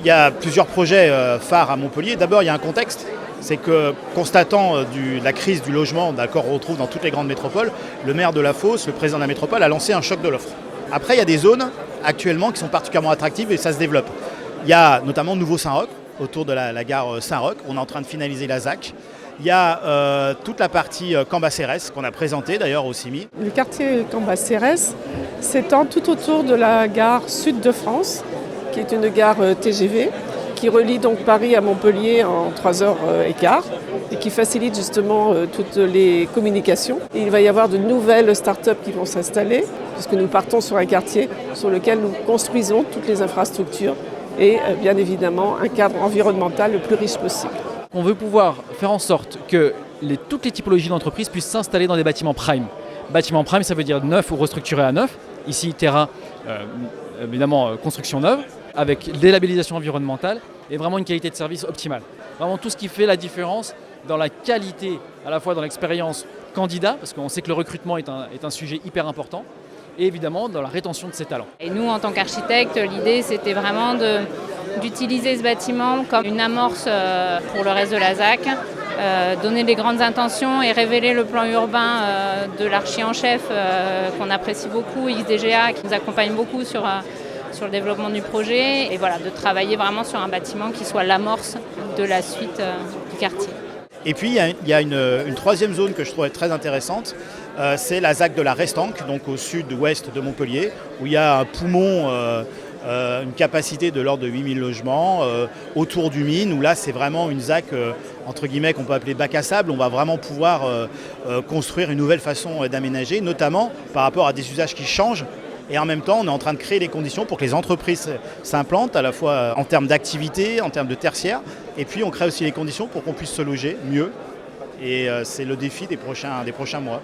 Il y a plusieurs projets phares à Montpellier. D'abord, il y a un contexte. C'est que, constatant la crise du logement, d'accord, on retrouve dans toutes les grandes métropoles, le maire de la Fosse, le président de la métropole, a lancé un choc de l'offre. Après, il y a des zones actuellement qui sont particulièrement attractives et ça se développe. Il y a notamment Nouveau-Saint-Roch, autour de la gare Saint-Roch. On est en train de finaliser la ZAC. Il y a toute la partie Cambacérès qu'on a présentée d'ailleurs au CIMI. Le quartier Cambacérès s'étend tout autour de la gare Sud de France, qui est une gare TGV, qui relie donc Paris à Montpellier en 3h15 et qui facilite justement toutes les communications. Et il va y avoir de nouvelles start-up qui vont s'installer, puisque nous partons sur un quartier sur lequel nous construisons toutes les infrastructures et bien évidemment un cadre environnemental le plus riche possible. On veut pouvoir faire en sorte que toutes les typologies d'entreprises puissent s'installer dans des bâtiments prime. Bâtiments prime, ça veut dire neuf ou restructuré à neuf. Ici, Terra, évidemment, construction neuve, avec des labellisations environnementales et vraiment une qualité de service optimale. Vraiment tout ce qui fait la différence dans la qualité, à la fois dans l'expérience candidat, parce qu'on sait que le recrutement est un sujet hyper important, et évidemment dans la rétention de ces talents. Et nous, en tant qu'architectes, l'idée c'était vraiment d'utiliser ce bâtiment comme une amorce pour le reste de la ZAC, donner les grandes intentions et révéler le plan urbain de l'archi en chef qu'on apprécie beaucoup, XDGA, qui nous accompagne beaucoup sur le développement du projet, et voilà, de travailler vraiment sur un bâtiment qui soit l'amorce de la suite du quartier. Et puis il y a une troisième zone que je trouvais très intéressante, c'est la ZAC de la Restanque, donc au sud-ouest de Montpellier, où il y a un poumon, une capacité de l'ordre de 8000 logements autour du mine, où là c'est vraiment une ZAC entre guillemets qu'on peut appeler bac à sable. On va vraiment pouvoir construire une nouvelle façon d'aménager, notamment par rapport à des usages qui changent. Et en même temps, on est en train de créer les conditions pour que les entreprises s'implantent, à la fois en termes d'activité, en termes de tertiaire. Et puis, on crée aussi les conditions pour qu'on puisse se loger mieux. Et c'est le défi des prochains mois.